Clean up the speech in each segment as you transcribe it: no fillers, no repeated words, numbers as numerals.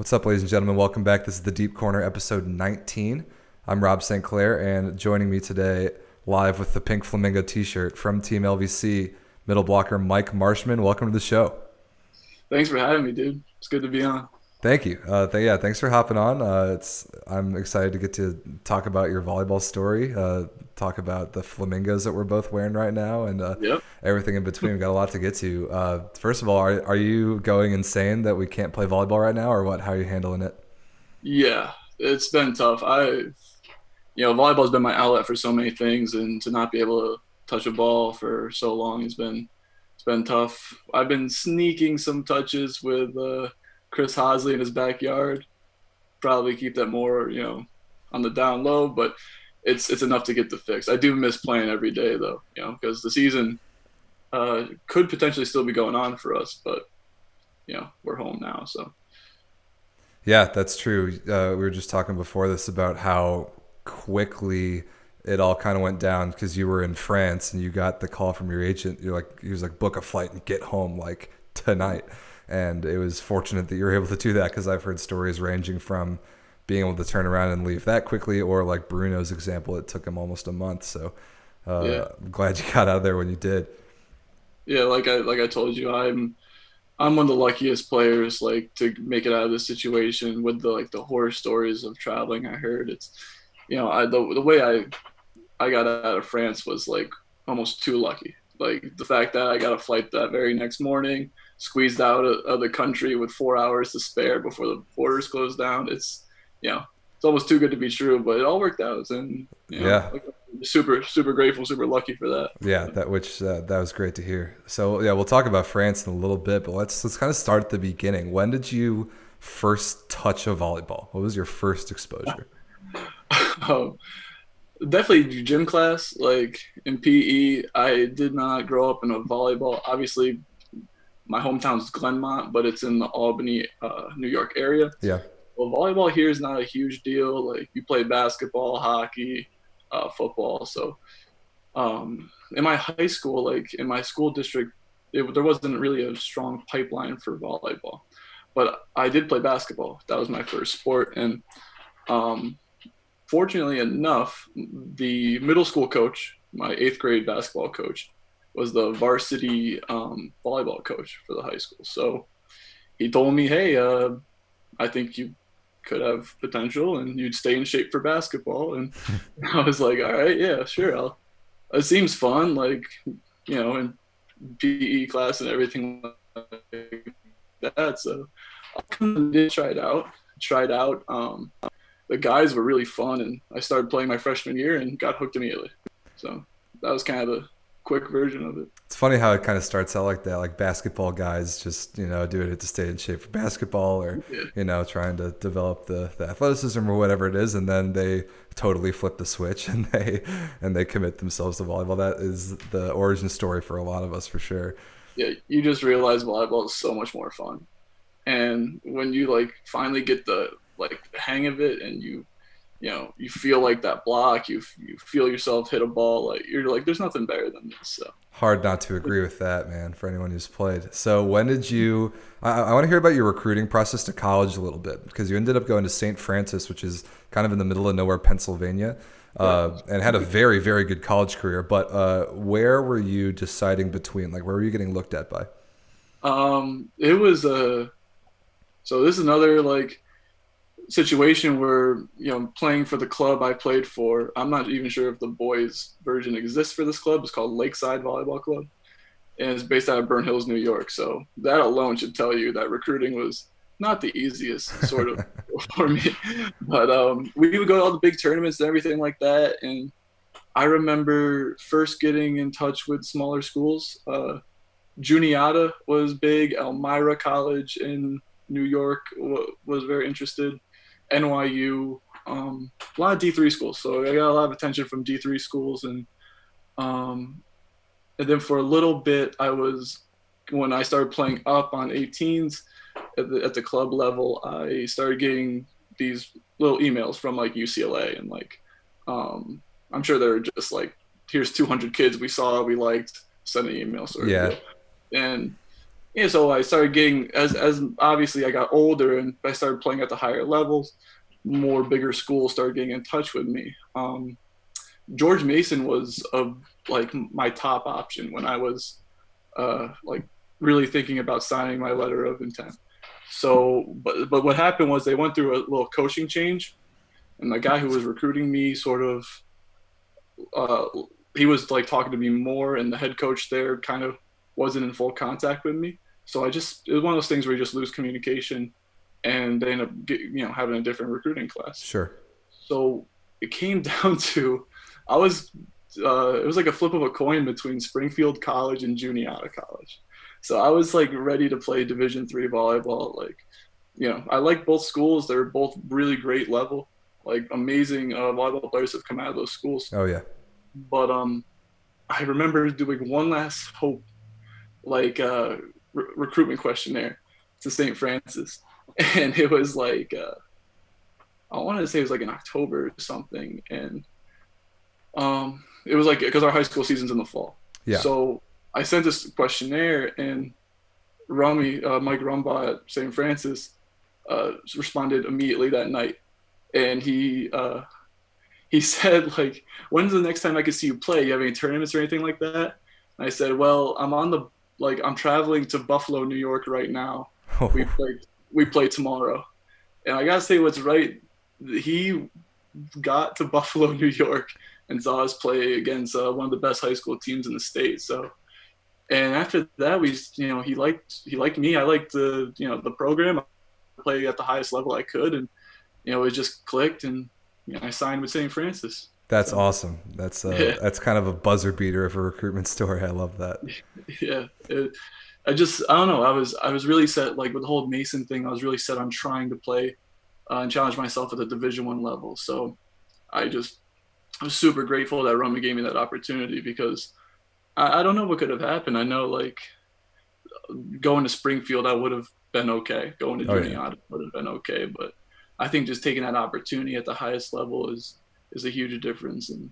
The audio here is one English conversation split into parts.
What's up, ladies and gentlemen? Welcome back. This is the Deep Corner, episode 19. I'm Rob St. Clair, and joining me today, live with the Pink Flamingo t-shirt from Team LVC, middle blocker Mike Marshman. Welcome to the show. Thanks for having me, dude. It's good to be on. Thank you. Thanks for hopping on. I'm excited to get to talk about your volleyball story, talk about the flamingos that we're both wearing right now, and Yep. everything in between. We've got a lot to get to. First of all, are you going insane that we can't play volleyball right now, or what? How are you handling it? Yeah, it's been tough. Volleyball's been my outlet for so many things, and to not be able to touch a ball for so long it's been tough. I've been sneaking some touches with Chris Hosley in his backyard. Probably keep that more, on the down low, but it's enough to get the fix. I do miss playing every day though, because the season could potentially still be going on for us, but we're home now, so. Yeah, that's true. We were just talking before this about how quickly it all kind of went down because you were in France and you got the call from your agent. He was like, book a flight and get home like tonight. And it was fortunate that you were able to do that because I've heard stories ranging from being able to turn around and leave that quickly, or like Bruno's example, it took him almost a month. So Yeah. I'm glad you got out of there when you did. Yeah, like I told you, I'm one of the luckiest players like to make it out of this situation with the horror stories of traveling. I heard it's the way I got out of France was like almost too lucky. Like the fact that I got a flight that very next morning, squeezed out of the country with 4 hours to spare before the borders closed down. It's almost too good to be true, but it all worked out, and Yeah. like, super super grateful, super lucky for that. Yeah, that was great to hear. So yeah, we'll talk about France in a little bit, but let's kind of start at the beginning. When did you first touch a volleyball? What was your first exposure? um, Definitely gym class, like in PE. I did not grow up in a volleyball. Obviously, my hometown's Glenmont, but it's in the Albany, New York area. Yeah. Well, volleyball here is not a huge deal. Like you play basketball, hockey, football. So in my high school, like in my school district, there wasn't really a strong pipeline for volleyball. But I did play basketball. That was my first sport, and um, fortunately enough, the middle school coach, my eighth grade basketball coach, was the varsity volleyball coach for the high school. So he told me, "Hey, I think you could have potential, and you'd stay in shape for basketball." And I was like, "All right, yeah, sure. It seems fun, like in PE class and everything like that." So I did try it out. Tried out. The guys were really fun, and I started playing my freshman year and got hooked immediately. So that was kind of the quick version of it. It's funny how it kind of starts out like that, like basketball guys just, doing it to stay in shape for basketball or, Yeah, trying to develop the athleticism or whatever it is. And then they totally flip the switch and they commit themselves to volleyball. That is the origin story for a lot of us for sure. yeah. You just realize volleyball is so much more fun, and when you like finally get the hang of it, and you feel like that block, you feel yourself hit a ball, like you're like, there's nothing better than this. So Hard not to agree with that, man, for anyone who's played. So when did you, I want to hear about your recruiting process to college a little bit because you ended up going to St. Francis, which is kind of in the middle of nowhere, Pennsylvania, and had a very, very good college career. But where were you deciding between, like, where were you getting looked at by? it was a so this is another like situation where playing for the club I played for. I'm not even sure if the boys version exists for this club. It's called Lakeside Volleyball Club, and it's based out of Burn Hills, New York. So that alone should tell you that recruiting was not the easiest sort of for me. But we would go to all the big tournaments and everything like that. And I remember first getting in touch with smaller schools. Juniata was big. Elmira College in New York was very interested. NYU, a lot of D3 schools. So I got a lot of attention from D3 schools, um, and then for a little bit, when I started playing up on 18s at the club level, I started getting these little emails from like UCLA, and like I'm sure they're just like, here's 200 kids we saw, we liked, send an email sort of Yeah. deal. And yeah, so I started getting as obviously I got older and I started playing at the higher levels. More bigger schools started getting in touch with me. George Mason was like my top option when I was like really thinking about signing my letter of intent. So, but what happened was they went through a little coaching change, and the guy who was recruiting me sort of uh, he was like talking to me more, and the head coach there kind of wasn't in full contact with me. So it was one of those things where you just lose communication, and they end up having a different recruiting class. Sure. So it came down to I was it was like a flip of a coin between Springfield College and Juniata College. So I was like ready to play Division III volleyball. Like, I like both schools. They're both really great level. Like amazing volleyball players have come out of those schools. Oh yeah. But I remember doing one last hope, like recruitment questionnaire to St. Francis, and it was like I wanted to say it was like in October or something, and it was like because our high school season's in the fall. Yeah. So I sent this questionnaire, and Mike Rumbaugh at St. Francis, responded immediately that night, and he said like, "When's the next time I could see you play? You have any tournaments or anything like that?" And I said, "Well, I'm traveling to Buffalo, New York right now. We Oh, play tomorrow." And I gotta say, what's right, he got to Buffalo, New York, and saw us play against one of the best high school teams in the state. So, and after that, he liked me. I liked the program. I played at the highest level I could, and it just clicked, and I signed with St. Francis. that's So awesome. yeah, That's kind of a buzzer beater of a recruitment story. I love that. yeah. I don't know. I was really set, like with the whole Mason thing. I was really set on trying to play and challenge myself at the Division I level. So I was super grateful that Roman gave me that opportunity because I don't know what could have happened. I know like going to Springfield, I would have been okay. Going to Oh yeah. Juniata would have been okay, but I think just taking that opportunity at the highest level is a huge difference, and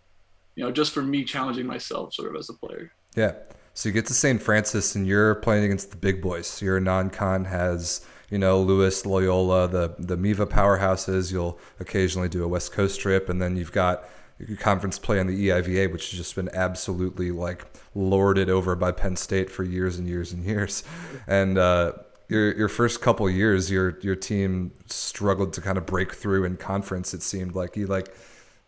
just for me challenging myself sort of as a player. Yeah. So you get to St. Francis and you're playing against the big boys. Your non-con has, Lewis, Loyola, the MIVA powerhouses. You'll occasionally do a West Coast trip, and then you've got your conference play on the EIVA, which has just been absolutely like lorded over by Penn State for years and years and years. And your first couple years, your team struggled to kind of break through in conference. It seemed like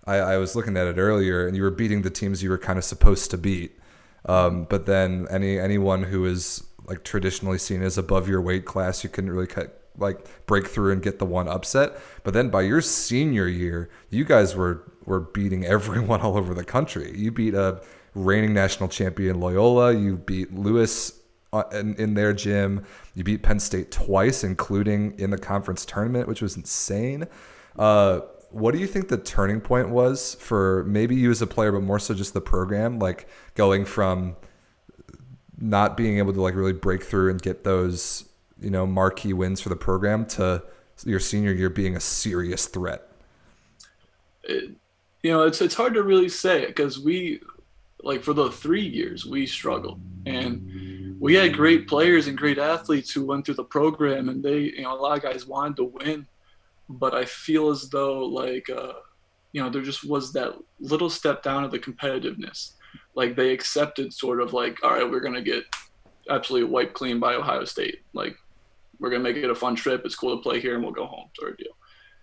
I was looking at it earlier, and you were beating the teams you were kind of supposed to beat. But then anyone who is like traditionally seen as above your weight class, you couldn't really break through and get the one upset. But then by your senior year, you guys were beating everyone all over the country. You beat a reigning national champion Loyola. You beat Lewis in their gym. You beat Penn State twice, including in the conference tournament, which was insane. What do you think the turning point was for maybe you as a player, but more so just the program, like going from not being able to like really break through and get those, marquee wins for the program to your senior year being a serious threat? It, it's hard to really say because we like for the 3 years we struggled, and we had great players and great athletes who went through the program, and they a lot of guys wanted to win, but I feel as though like there just was that little step down of the competitiveness. Like they accepted sort of like, all right, we're gonna get absolutely wiped clean by Ohio State. Like we're gonna make it a fun trip. It's cool to play here, and we'll go home, sort of deal.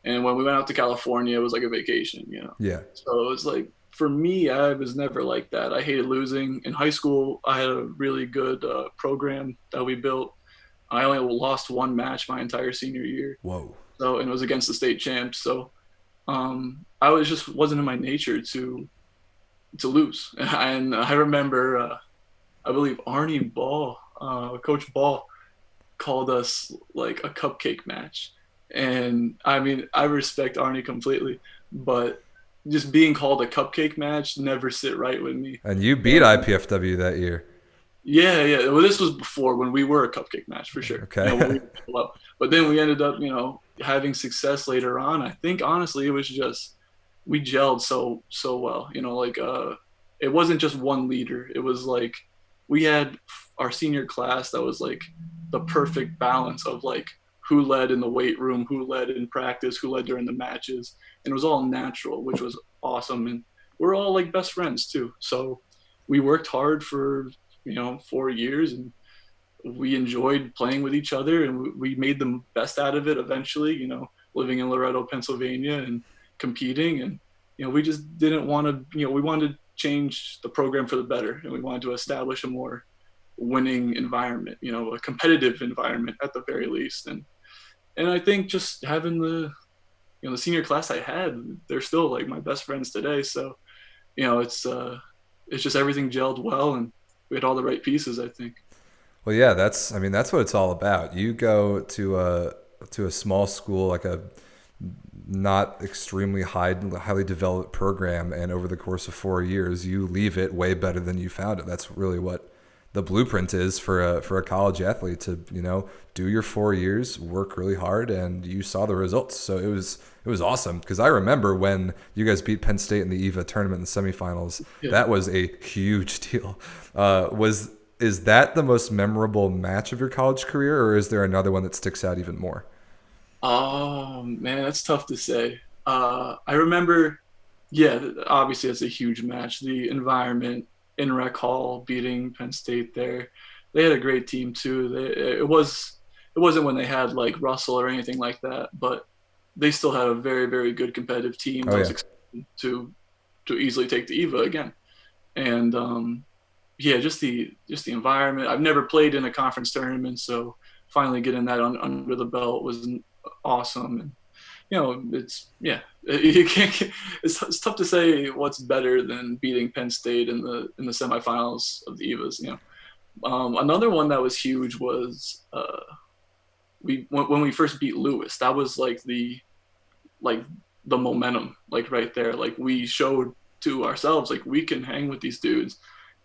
And when we went out to California, it was like a vacation. Yeah. So it was like for me, I was never like that. I hated losing. In high school, I had a really good program that we built. I only lost one match my entire senior year. Whoa. So, and it was against the state champs. So I was just wasn't in my nature to lose. And I remember, I believe Arnie Ball, Coach Ball, called us like a cupcake match. And I mean, I respect Arnie completely, but just being called a cupcake match never sit right with me. And you beat And IPFW that year. yeah, yeah. Well, this was before when we were a cupcake match for sure. When Okay. we but then we ended up, having success later on. I think honestly, it was just we gelled so well. It wasn't just one leader. It was like we had our senior class that was like the perfect balance of like who led in the weight room, who led in practice, who led during the matches, and it was all natural, which was awesome. And we're all like best friends too. So we worked hard for 4 years, and we enjoyed playing with each other, and we made the best out of it eventually. Living in Loretto, Pennsylvania, and competing, and we just didn't want to. We wanted to change the program for the better, and we wanted to establish a more winning environment, a competitive environment at the very least. And I think just having the senior class I had, they're still like my best friends today. So, it's just everything gelled well, and we had all the right pieces, I think. Well, yeah, that's what it's all about. You go to a small school, like a not extremely highly developed program, and over the course of 4 years, you leave it way better than you found it. That's really what the blueprint is for a college athlete to do your 4 years, work really hard, and you saw the results. So it was awesome, because I remember when you guys beat Penn State in the EVA tournament in the semifinals. Yeah. That was a huge deal. Is that the most memorable match of your college career, or is there another one that sticks out even more? Oh man, that's tough to say. I remember, yeah, obviously it's a huge match. The environment in Rec Hall, beating Penn State there. They had a great team too. It wasn't when they had like Russell or anything like that, but they still had a very, very good competitive team Oh that was yeah. expected to easily take the EVA again. And yeah, just the environment. I've never played in a conference tournament, so finally getting that under the belt was awesome. And it's yeah, you can't. It's tough to say what's better than beating Penn State in the semifinals of the EVAs. Another one that was huge was when we first beat Lewis. That was like the momentum, like right there. Like we showed to ourselves like we can hang with these dudes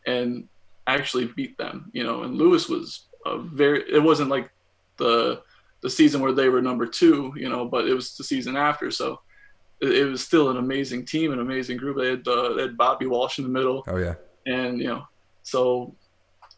and actually beat them. And Lewis was it wasn't like the season where they were number two, but it was the season after. So it was still an amazing team, an amazing group. They had Bobby Walsh in the middle, Oh yeah. and so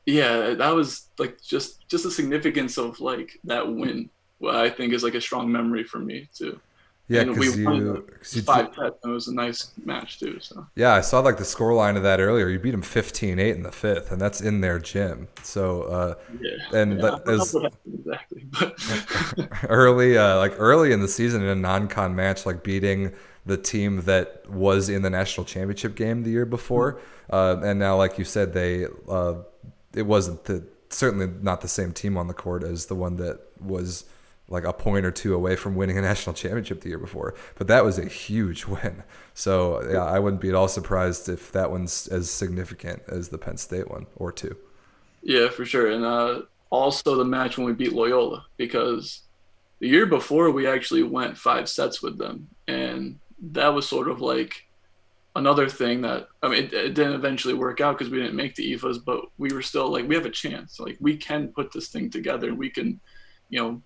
yeah, that was like just the significance of like that win. What I think is like a strong memory for me too. Yeah, And we because won you, it cause was you did, 5-10. It was a nice match too. So yeah, I saw like the score line of that earlier. You beat them 15-8 in the fifth, and that's in their gym. So, yeah, and yeah, I that don't know is what happened exactly, but early in the season in a non-con match, like beating the team that was in the national championship game the year before, and now, like you said, it wasn't certainly not the same team on the court as the one that was like a point or two away from winning a national championship the year before. But that was a huge win. So yeah, I wouldn't be at all surprised if that one's as significant as the Penn State one or two. yeah, for sure. And also the match when we beat Loyola, because the year before we actually went 5 sets with them, and that was sort of like another thing that I mean it didn't eventually work out because we didn't make the EVAs, but we were still like we have a chance. Like we can put this thing together, and we can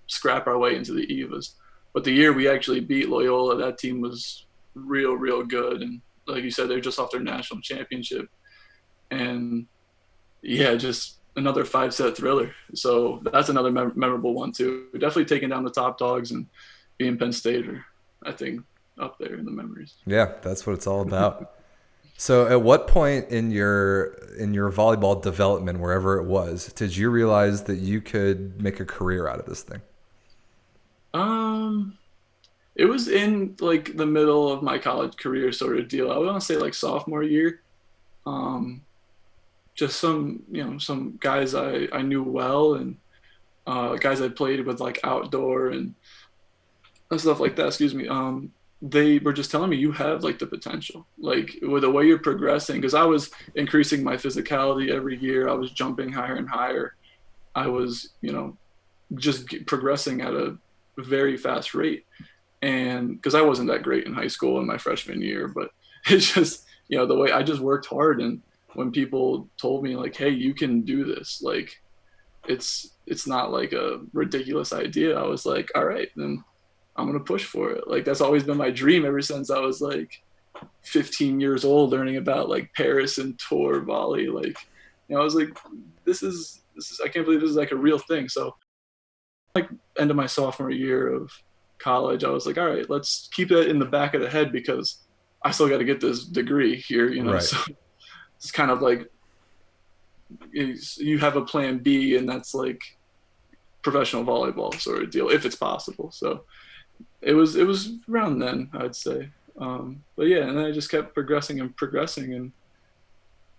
scrap our way into the EVAs. But the year we actually beat Loyola, that team was real good, and like you said, they're just off their national championship, and yeah, just another 5 set thriller. So that's another memorable one too. Definitely taking down the top dogs and being Penn State are, I think, up there in the memories. Yeah, that's what it's all about. So at what point in your volleyball development, wherever it was, did you realize that you could make a career out of this thing? Um, it was in like the middle of my college career sort of deal. I want to say like sophomore year. Um, just some guys I knew well, and guys I played with like outdoor and stuff like that. Excuse me. They were just telling me you have like the potential, like with the way you're progressing. Because I was increasing my physicality every year. I was jumping higher and higher. I was, just progressing at a very fast rate. And because I wasn't that great in high school in my freshman year, but it's just, the way I just worked hard. And when people told me like, hey, you can do this, like it's not like a ridiculous idea. I was like, all right, then I'm gonna push for it. Like that's always been my dream ever since I was like 15 years old, learning about like Paris and tour volley. Like, I was like, this is I can't believe this is like a real thing. So like end of my sophomore year of college, I was like, all right, let's keep that in the back of the head because I still got to get this degree here, you know. Right. So it's kind of like you have a plan B, and that's like professional volleyball sort of deal if it's possible. So it was around then, I'd say. But yeah, and then I just kept progressing and progressing, and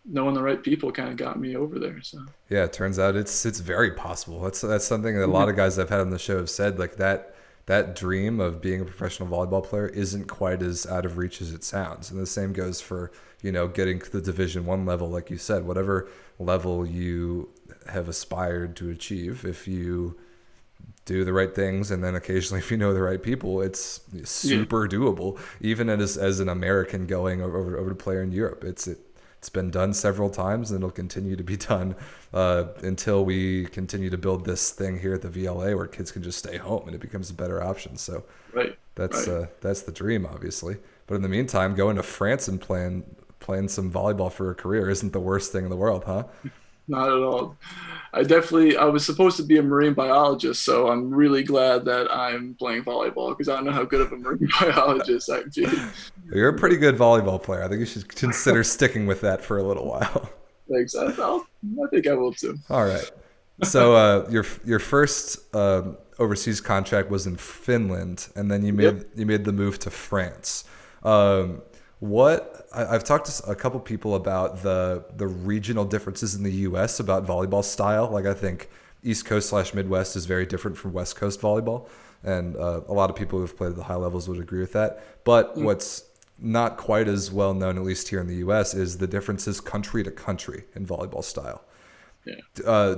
knowing the right people kind of got me over there. So Yeah, it turns out it's very possible. That's something that a yeah, lot of guys I've had on the show have said. Like that dream of being a professional volleyball player isn't quite as out of reach as it sounds. And the same goes for, getting to the Division 1 level, like you said, whatever level you have aspired to achieve. If you do the right things, and then occasionally if you know the right people, it's yeah, super doable. Even as an American going over to play in Europe, it's been done several times, and it'll continue to be done until we continue to build this thing here at the VLA where kids can just stay home and it becomes a better option. So right, that's right. that's the dream, obviously. But in the meantime, going to France and playing some volleyball for a career isn't the worst thing in the world, huh? Not at all. I was supposed to be a marine biologist, so I'm really glad that I'm playing volleyball because I don't know how good of a marine biologist I'd be. You're a pretty good volleyball player. I think you should consider sticking with that for a little while. Thanks. I think I will too. All right. So your first overseas contract was in Finland, and then Yep. you made the move to France. Um, I've talked to a couple people about the regional differences in the U.S. about volleyball style. Like I think East Coast / Midwest is very different from West Coast volleyball, and a lot of people who've played at the high levels would agree with that. But Mm, what's not quite as well known, at least here in the U.S., is the differences country to country in volleyball style. yeah.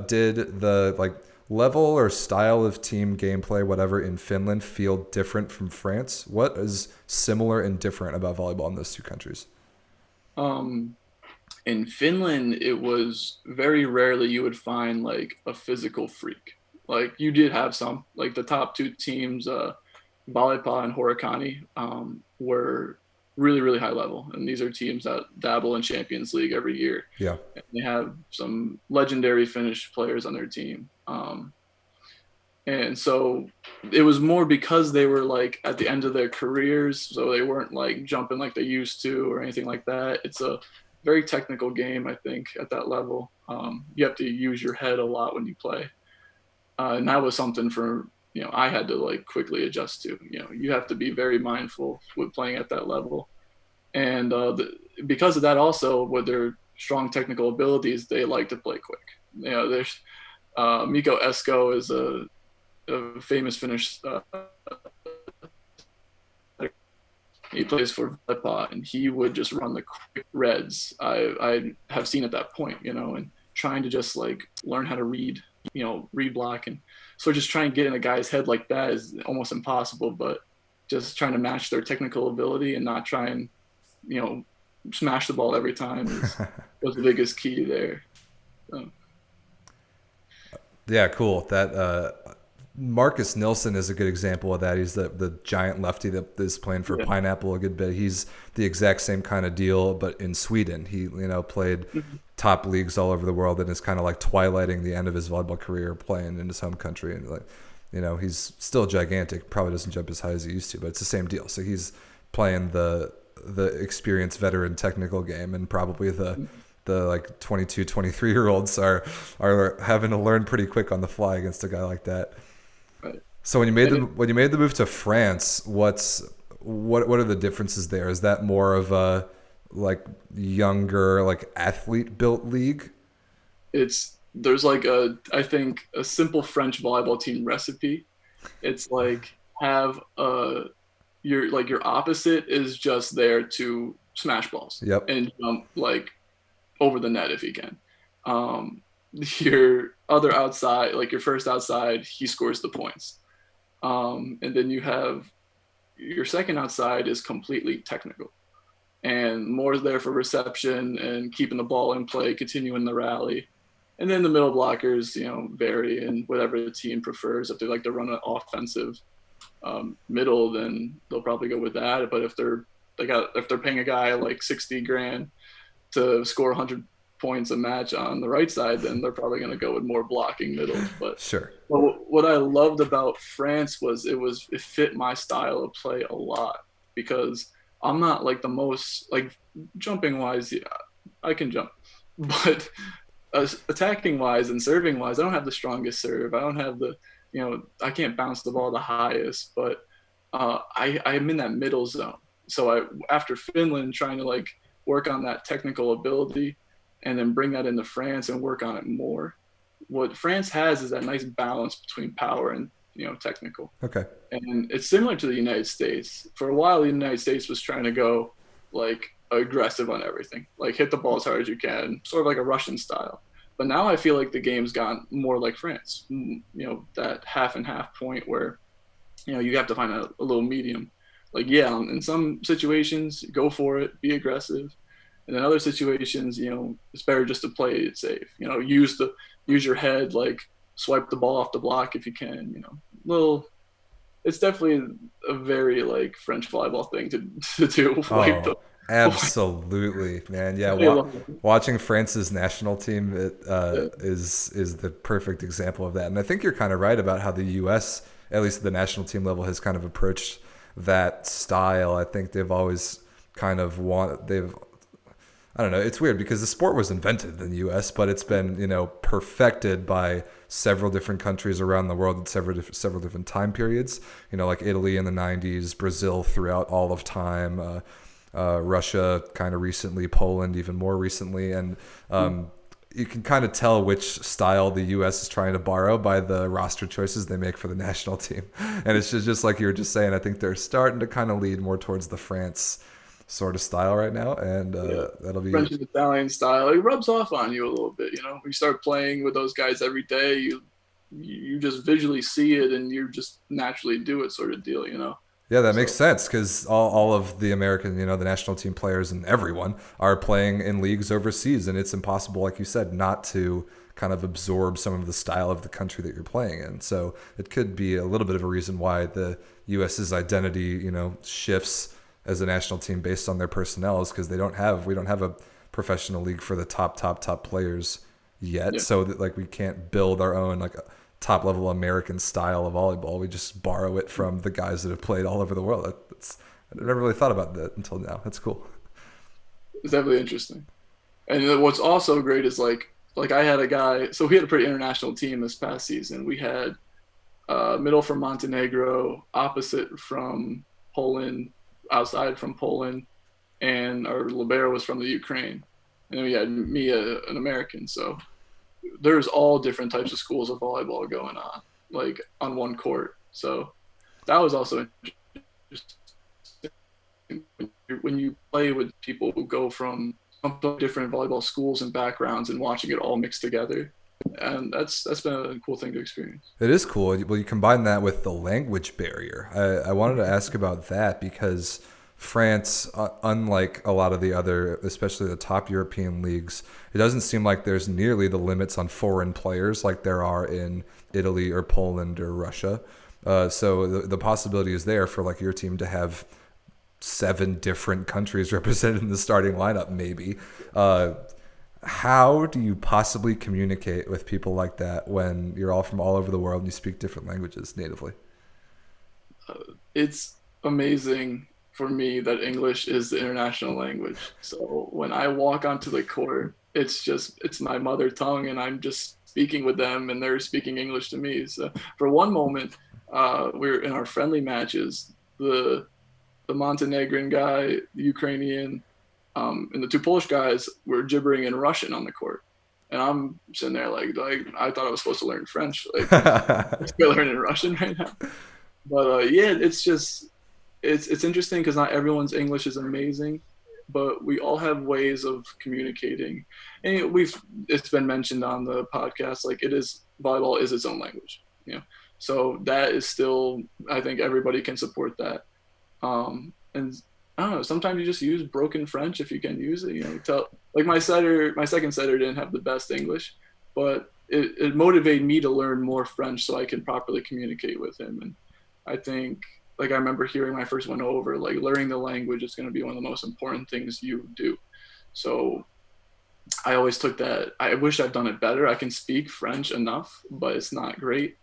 Did the level or style of team gameplay, whatever, in Finland feel different from France? What is similar and different about volleyball in those two countries? Um, in Finland, it was very rarely you would find like a physical freak. Like you did have some, like the top two teams, Volleyball and Horikani, were really, really high level. And these are teams that dabble in Champions League every year. Yeah, And they have some legendary Finnish players on their team. And so it was more because they were like at the end of their careers, so they weren't like jumping like they used to or anything like that. It's a very technical game, I think, at that level. You have to use your head a lot when you play, and that was something for I had to like quickly adjust to. You have to be very mindful with playing at that level, and because of that, also with their strong technical abilities, they like to play quick. There's Miko Esko is a famous Finnish. He plays for Volleyball, and he would just run the quick reds. I have seen at that point, and trying to just like learn how to read block, and so just trying to get in a guy's head like that is almost impossible. But just trying to match their technical ability and not try and you know smash the ball every time was the biggest key there. So, yeah, cool. That Marcus Nilsson is a good example of that. He's the giant lefty that is playing for yeah. Pineapple a good bit. He's the exact same kind of deal, but in Sweden. He played Mhm. top leagues all over the world, and is kind of like twilighting the end of his volleyball career playing in his home country. And he's still gigantic. Probably doesn't jump as high as he used to, but it's the same deal. So he's playing the experienced veteran technical game, and probably the like 22, 23 year olds are having to learn pretty quick on the fly against a guy like that. Right. So And it, when you made the move to France, what are the differences there? Is that more of a like younger like athlete built league? it's there's like I think a simple French volleyball team recipe. It's like have your opposite is just there to smash balls Yep. and jump like over the net if he can. Um, your other outside, like your first outside, he scores the points. And then you have your second outside is completely technical and more there for reception and keeping the ball in play, continuing the rally. And then the middle blockers, vary in whatever the team prefers. If they like to run an offensive middle, then they'll probably go with that. But if they're paying a guy like 60 grand to score 100 points a match on the right side, then they're probably going to go with more blocking middles. But Sure. what I loved about France was it fit my style of play a lot because I'm not like the most like jumping wise. Yeah, I can jump, but attacking wise and serving wise, I don't have the strongest serve. I don't have the, I can't bounce the ball the highest, but I'm in that middle zone. So after Finland, trying to like work on that technical ability and then bring that into France and work on it more. What France has is that nice balance between power and, technical. Okay. And it's similar to the United States. For a while, the United States was trying to go like aggressive on everything, like hit the ball as hard as you can, sort of like a Russian style. But now I feel like the game's gone more like France, that half and half point where, you have to find a little medium. Like, yeah, in some situations, go for it, be aggressive. And in other situations, it's better just to play it safe. Use your head, like swipe the ball off the block if you can. Little. It's definitely a very like French volleyball thing to do. Oh, absolutely, man. Yeah, watching France's national team is the perfect example of that. And I think you're kind of right about how the U.S., at least at the national team level, has kind of approached that style. I think they've always kind of I don't know. It's weird because the sport was invented in the U.S., but it's been, perfected by several different countries around the world at several different time periods. Like Italy in the 90s, Brazil throughout all of time, Russia kind of recently, Poland even more recently. And you can kind of tell which style the U.S. is trying to borrow by the roster choices they make for the national team. And it's just like you were just saying, I think they're starting to kind of lead more towards the France sort of style right now, and that'll be French and Italian style. It rubs off on you a little bit, You start playing with those guys every day, you just visually see it, and you just naturally do it, sort of deal, Yeah, that makes sense because all of the American, the national team players and everyone are playing in leagues overseas, and it's impossible, like you said, not to kind of absorb some of the style of the country that you're playing in. So it could be a little bit of a reason why the U.S.'s identity, shifts as a national team based on their personnel is because we don't have a professional league for the top players yet. Yeah. So that like we can't build our own like top level American style of volleyball. We just borrow it from the guys that have played all over the world. I never really thought about that until now. That's cool. It's definitely interesting. And what's also great is like I had a guy, so we had a pretty international team this past season. We had middle from Montenegro, opposite from Poland, outside from Poland, and our libero was from the Ukraine. And then we had me, an American. So there's all different types of schools of volleyball going on, like on one court. So that was also interesting. When you play with people who go from different volleyball schools and backgrounds and watching it all mixed together. And that's been a cool thing to experience. It is cool. Well, you combine that with the language barrier. I wanted to ask about that because France, unlike a lot of the other, especially the top European leagues, it doesn't seem like there's nearly the limits on foreign players like there are in Italy or Poland or Russia. So the possibility is there for like your team to have 7 different countries represented in the starting lineup, maybe. How do you possibly communicate with people like that when you're all from all over the world and you speak different languages natively? It's amazing for me that English is the international language. So when I walk onto the court, it's my mother tongue, and I'm just speaking with them, and they're speaking English to me. So for one moment, we were in our friendly matches. The Montenegrin guy, the Ukrainian, and the 2 Polish guys were gibbering in Russian on the court. And I'm sitting there like I thought I was supposed to learn French. Like, I'm learning Russian right now. But yeah, it's just, it's interesting because not everyone's English is amazing, but we all have ways of communicating. And it's been mentioned on the podcast, like volleyball is its own language, So that is still, I think everybody can support that. And I don't know, sometimes you just use broken French if you can use it, like my second setter didn't have the best English, but it motivated me to learn more French so I can properly communicate with him. And I think, like, I remember hearing my first one over, like learning the language is going to be one of the most important things you do. So I always took that. I wish I've done it better. I can speak French enough, but it's not great.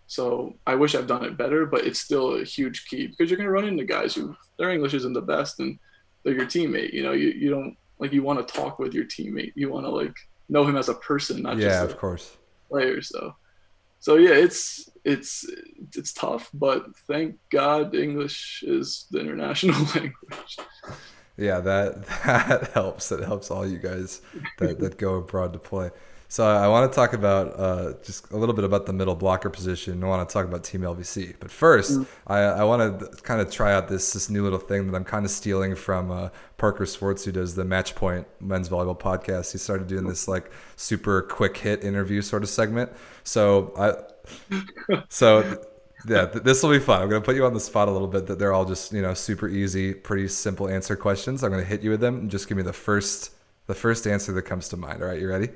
So I wish I've done it better, but it's still a huge key because you're going to run into guys who their English isn't the best and they're your teammate. You don't like, you want to talk with your teammate. You want to like know him as a person, not just Yeah, a of course. player. So yeah, it's tough, but thank God English is the international language. Yeah, that that helps. It helps all you guys that go abroad to play. So I want to talk about just a little bit about the middle blocker position. I want to talk about Team LVC, but first, I want to kind of try out this new little thing that I'm kind of stealing from Parker Swartz, who does the Match Point men's volleyball podcast. He started doing this like super quick hit interview sort of segment. So yeah, this will be fun. I'm going to put you on the spot a little bit. That they're all just super easy, pretty simple answer questions. I'm going to hit you with them and just give me the first answer that comes to mind. All right, you ready?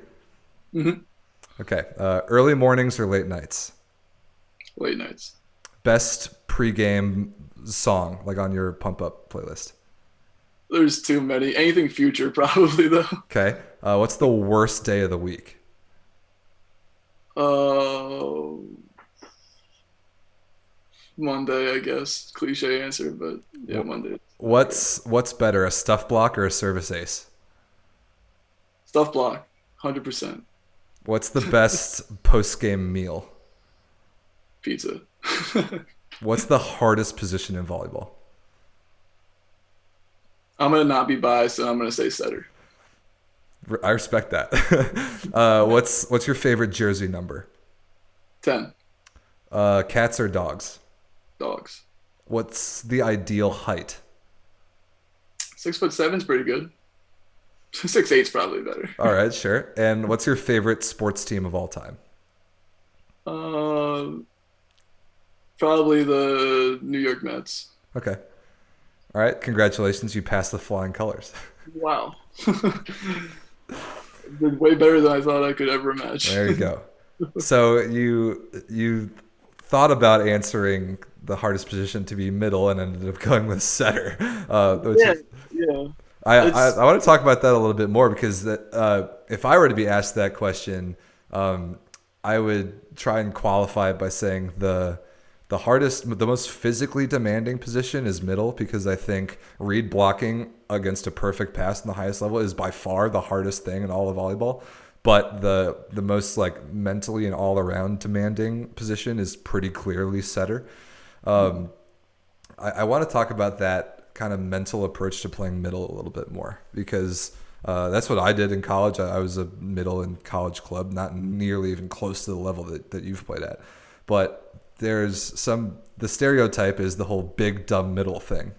Mm-hmm. Okay. Early mornings or late nights? Late nights. Best pregame song, like on your pump up playlist? There's too many. Anything Future probably though. Okay. What's the worst day of the week? Uh, Monday, I guess. Cliche answer, but yeah, Monday. What's better, a stuff block or a service ace? Stuff block, 100%. What's the best post game meal? Pizza. What's the hardest position in volleyball? I'm gonna not be biased, and I'm gonna say setter. I respect that. What's your favorite jersey number? 10. Cats or dogs? Dogs. What's the ideal height? 6'7" is pretty good. 6'8" probably better. All right, sure. And what's your favorite sports team of all time? Probably the New York Mets. Okay. All right. Congratulations. You passed the flying colors. Wow. Did way better than I thought I could ever imagine. There you go. So you thought about answering the hardest position to be middle and ended up going with setter. Yeah. I want to talk about that a little bit more because if I were to be asked that question, I would try and qualify it by saying the most physically demanding position is middle, because I think read blocking against a perfect pass in the highest level is by far the hardest thing in all of volleyball. But the most like mentally and all around demanding position is pretty clearly setter. I want to talk about that kind of mental approach to playing middle a little bit more, because that's what I did in college. I was a middle in college club, not nearly even close to the level that you've played at. But the stereotype is the whole big dumb middle thing,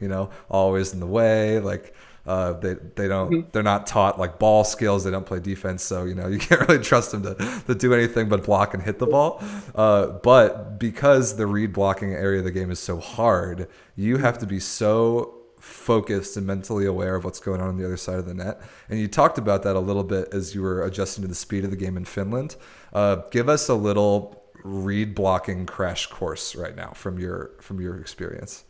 always in the way, like they're not taught like ball skills, they don't play defense, so you can't really trust them to do anything but block and hit the ball. But because the read blocking area of the game is so hard, you have to be so focused and mentally aware of what's going on the other side of the net. And you talked about that a little bit as you were adjusting to the speed of the game in Finland. Give us a little read blocking crash course right now from your experience.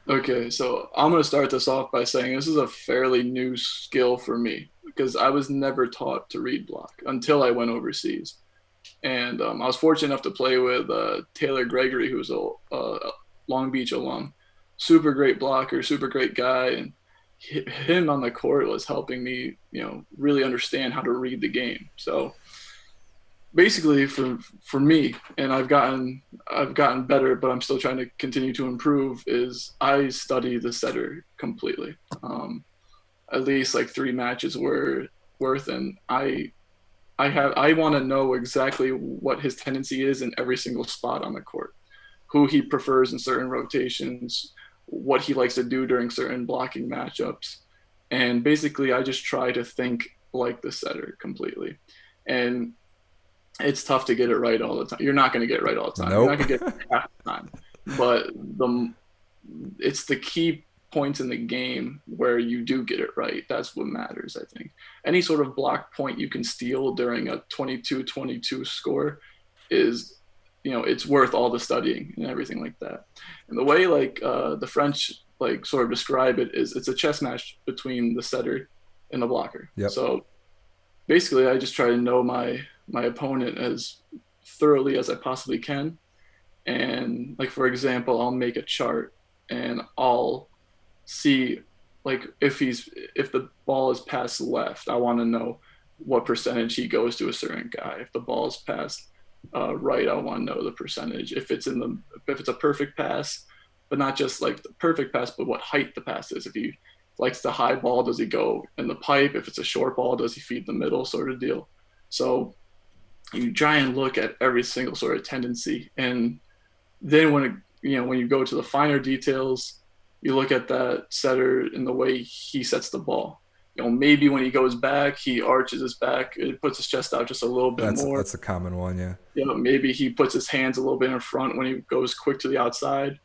Okay, so I'm going to start this off by saying this is a fairly new skill for me because I was never taught to read block until I went overseas. And I was fortunate enough to play with Taylor Gregory, who's a Long Beach alum. Super great blocker, super great guy. And him on the court was helping me, really understand how to read the game. So basically for me, and I've gotten better, but I'm still trying to continue to improve, is I study the setter completely. At least like 3 matches worth, and I want to know exactly what his tendency is in every single spot on the court, who he prefers in certain rotations, what he likes to do during certain blocking matchups. And basically I just try to think like the setter completely. And it's tough to get it right all the time. You're not going to get it right all the time. Nope. You're not going to get it half the time. But it's the key points in the game where you do get it right. That's what matters, I think. Any sort of block point you can steal during a 22-22 score is, it's worth all the studying and everything like that. And the way the French sort of describe it is it's a chess match between the setter and the blocker. Yep. So basically I just try to know my opponent as thoroughly as I possibly can. And like for example, I'll make a chart and I'll see like if the ball is passed left, I want to know what percentage he goes to a certain guy. If the ball is passed right, I want to know the percentage. If it's a perfect pass, but not just like the perfect pass, but what height the pass is. If he likes the high ball, does he go in the pipe? If it's a short ball, does he feed the middle, sort of deal. So you try and look at every single sort of tendency, and then when you go to the finer details, you look at that setter in the way he sets the ball. Maybe when he goes back, he arches his back, it puts his chest out just a little bit more. That's a common one, yeah. Maybe he puts his hands a little bit in front when he goes quick to the outside.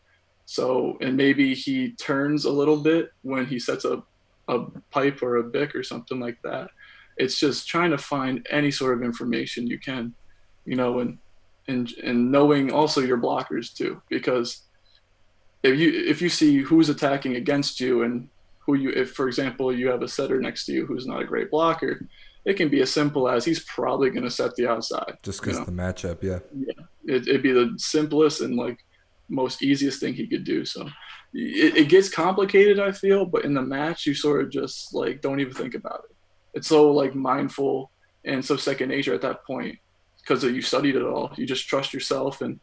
So, and maybe he turns a little bit when he sets a pipe or a bick or something like that. It's just trying to find any sort of information you can, and knowing also your blockers too, because if you see who's attacking against you and if for example you have a setter next to you who's not a great blocker, it can be as simple as he's probably going to set the outside. Just because the matchup, yeah. Yeah, it'd be the simplest and like most easiest thing he could do. So it gets complicated, I feel, but in the match you sort of just like don't even think about it. It's so like mindful and so second nature at that point because you studied it all. You just trust yourself and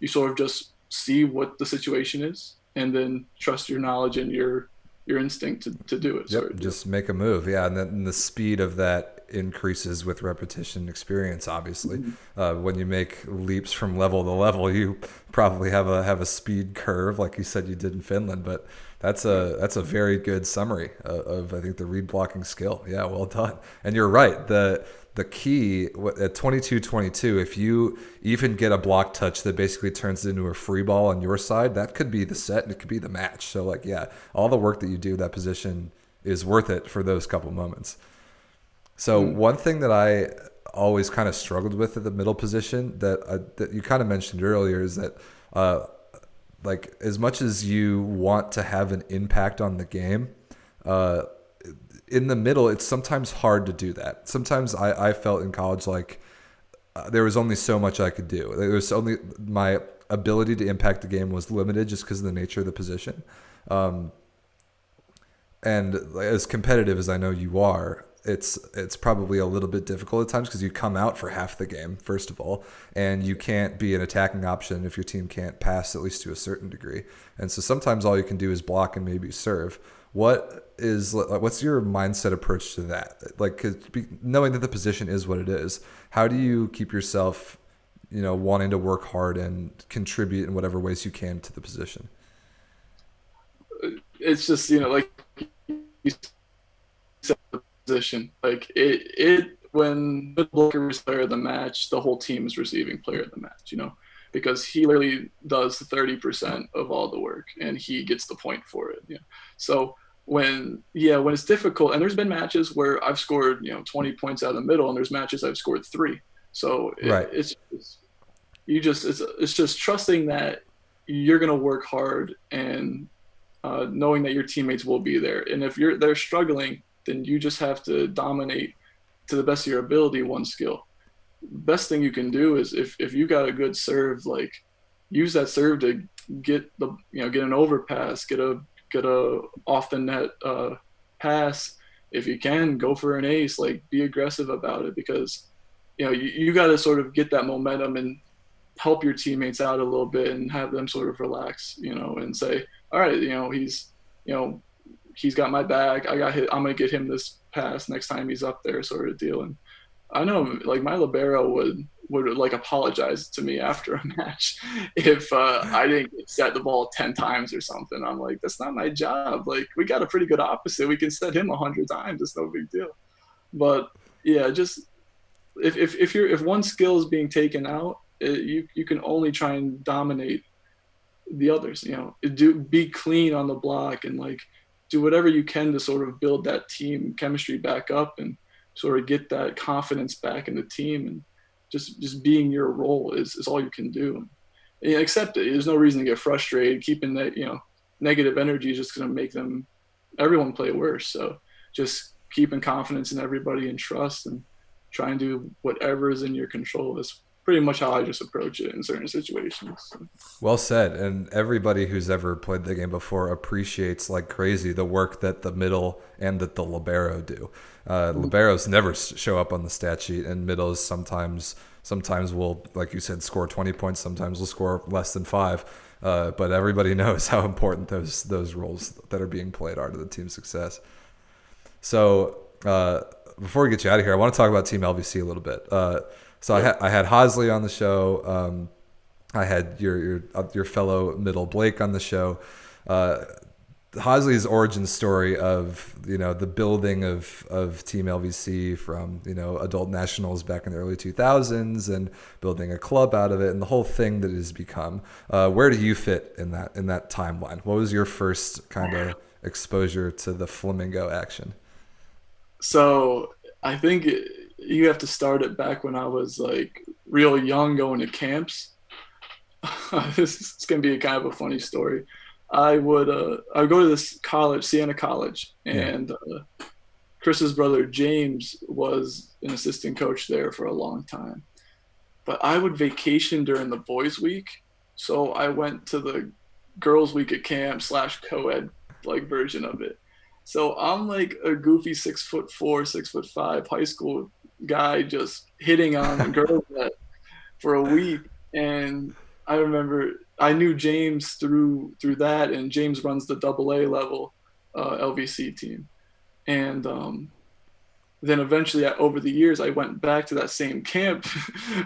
you sort of just see what the situation is and then trust your knowledge and your instinct to do it. Yep, just make a move. Yeah, and then the speed of that increases with repetition and experience, obviously. Mm-hmm. When you make leaps from level to level, you probably have a speed curve like you said you did in Finland, but that's a very good summary of I think the read blocking skill. Yeah, well done. And you're right. The key at 22-22, if you even get a block touch that basically turns into a free ball on your side, that could be the set and it could be the match. So like, yeah, all the work that you do that position is worth it for those couple moments. So one thing that I always kind of struggled with at the middle position that you kind of mentioned earlier is that like as much as you want to have an impact on the game, in the middle, it's sometimes hard to do that. Sometimes I felt in college like there was only so much I could do. There was only my ability to impact the game was limited just because of the nature of the position. And as competitive as I know you are, it's probably a little bit difficult at times because you come out for half the game, first of all, and you can't be an attacking option if your team can't pass, at least to a certain degree. And so sometimes all you can do is block and maybe serve. What's your mindset approach to that? Like, 'cause knowing that the position is what it is, how do you keep yourself, wanting to work hard and contribute in whatever ways you can to the position? It's just, like you said, the position, like when the blocker is player of the match, the whole team is receiving player of the match, because he literally does 30% of all the work and he gets the point for it. So when it's difficult, and there's been matches where I've scored, 20 points out of the middle, and there's matches I've scored 3. So it's just trusting that you're going to work hard and knowing that your teammates will be there. And if they're struggling, then you just have to dominate to the best of your ability one skill. Best thing you can do is if you got a good serve, like use that serve to get an overpass, get a off the net pass. If you can, go for an ace, like be aggressive about it, because you got to sort of get that momentum and help your teammates out a little bit and have them sort of relax, and say, all right, he's got my back. I'm going to get him this pass next time he's up there, sort of deal. And I know like my libero would like apologize to me after a match if I didn't set the ball 10 times or something. I'm like, that's not my job. Like, we got a pretty good opposite. We can set him 100 times. It's no big deal. But yeah, just if one skill is being taken out, you can only try and dominate the others. Be clean on the block and like do whatever you can to sort of build that team chemistry back up and sort of get that confidence back in the team. And just being your role is all you can do. And accept it. There's no reason to get frustrated. Keeping that, negative energy is just going to make everyone play worse. So just keeping confidence in everybody and trust, and try and do whatever is in your control. That's pretty much how I just approach it in certain situations. So. Well said. And everybody who's ever played the game before appreciates like crazy the work that the middle and that the libero do. Liberos never show up on the stat sheet, and middles sometimes will, like you said, score 20 points. Sometimes will score less than 5. But everybody knows how important those roles that are being played are to the team's success. So before we get you out of here, I want to talk about Team LVC a little bit. So I had Hosley on the show. I had your fellow middle Blake on the show. Hosley's origin story of the building of Team LVC from adult nationals back in the early 2000s and building a club out of it and the whole thing that it has become. Where do you fit in that timeline? What was your first kind of exposure to the flamingo action? So I think you have to start it back when I was like real young, going to camps. This is gonna be kind of a funny story. I would go to this college, Siena College, and Chris's brother James was an assistant coach there for a long time. But I would vacation during the boys' week, so I went to the girls' week at camp / co-ed like version of it. So I'm like a goofy 6'4", 6'5" high school guy just hitting on girls for a week, and I remember I knew James through that, and James runs the AA level LVC team, and then eventually over the years I went back to that same camp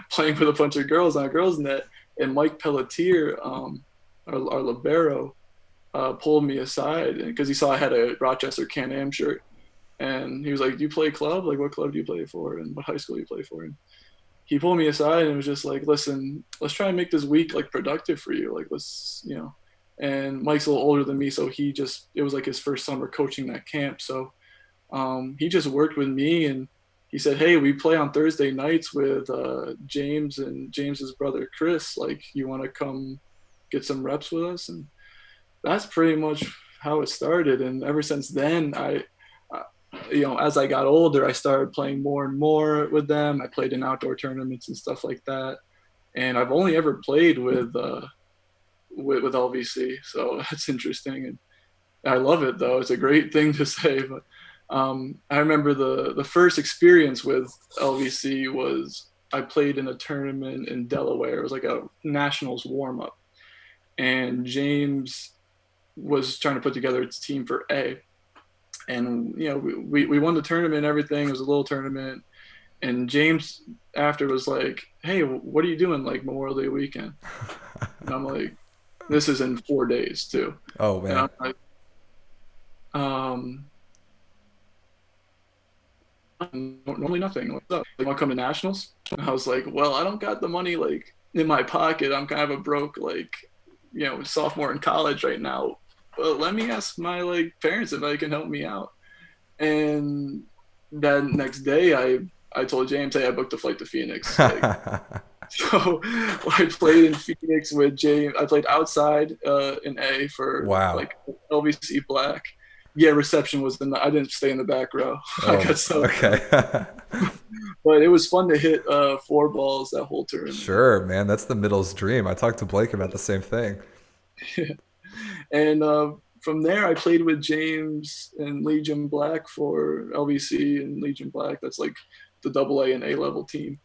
playing with a bunch of girls on a girls net, and Mike Pelletier, our libero, pulled me aside because he saw I had a Rochester Can-Am shirt, and he was like, "Do you play club? Like, what club do you play for, and what high school do you play for?" And he pulled me aside and was just like, "Listen, let's try and make this week like productive for you. Like, let's, And Mike's a little older than me, so it was like his first summer coaching that camp. So he just worked with me, and he said, "Hey, we play on Thursday nights with James and James's brother Chris. Like, you want to come get some reps with us?" And that's pretty much how it started. And ever since then, as I got older, I started playing more and more with them. I played in outdoor tournaments and stuff like that. And I've only ever played with LVC, so that's interesting. And I love it, though. It's a great thing to say. But I remember the first experience with LVC was I played in a tournament in Delaware. It was like a nationals warm-up. And James was trying to put together its team for A. And we won the tournament and everything. It was a little tournament, and James after was like, "Hey, what are you doing like Memorial Day weekend?" And I'm like, "This is in 4 days too." Oh man. And I'm like, normally nothing. What's up? You want to come to nationals? And I was like, "Well, I don't got the money like in my pocket. I'm kind of a broke sophomore in college right now. Well, let me ask my parents if they can help me out." And that next day I told James, "Hey, I booked a flight to Phoenix." So I played in Phoenix with James. I played outside in A for LVC Black. Yeah, reception was I didn't stay in the back row. Oh, I got so okay. But it was fun to hit 4 balls that whole tournament. Sure, man. That's the middle's dream. I talked to Blake about the same thing. Yeah. And from there, I played with James and Legion Black for LVC and Legion Black. That's like the AA and A level team.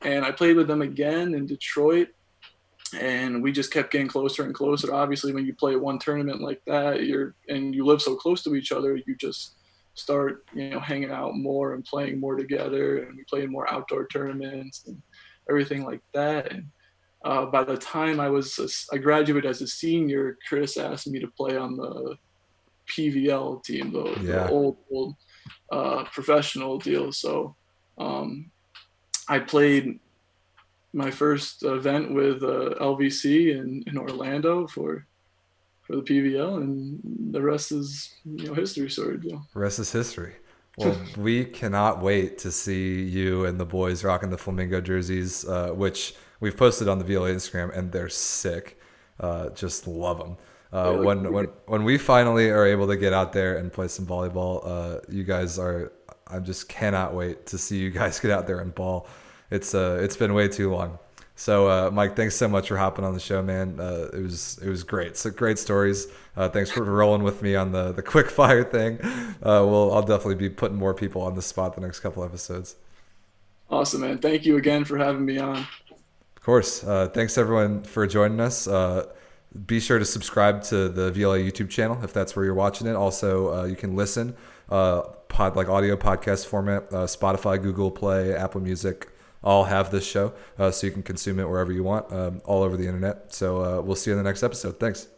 And I played with them again in Detroit. And we just kept getting closer and closer. Obviously, when you play one tournament like that, and you live so close to each other, you just start, hanging out more and playing more together. And we played more outdoor tournaments and everything like that. And by the time I graduated as a senior, Chris asked me to play on the PVL team, the old professional deal. So I played my first event with LVC in Orlando for the PVL, and the rest is history. Sorry, Joe. The rest is history. Well, we cannot wait to see you and the boys rocking the Flamingo jerseys, which we've posted on the VLA Instagram, and they're sick. Just love them. When we finally are able to get out there and play some volleyball, you guys are, I just cannot wait to see you guys get out there and ball. It's been way too long. So Mike, thanks so much for hopping on the show, man. It was great. So great stories. Thanks for rolling with me on the quick fire thing. I'll definitely be putting more people on the spot the next couple episodes. Awesome, man. Thank you again for having me on. Of course. Thanks everyone for joining us. Be sure to subscribe to the VLA YouTube channel if that's where you're watching it. Also, you can listen like audio podcast format, Spotify, Google Play, Apple Music, all have this show, so you can consume it wherever you want, all over the internet. So we'll see you in the next episode. Thanks.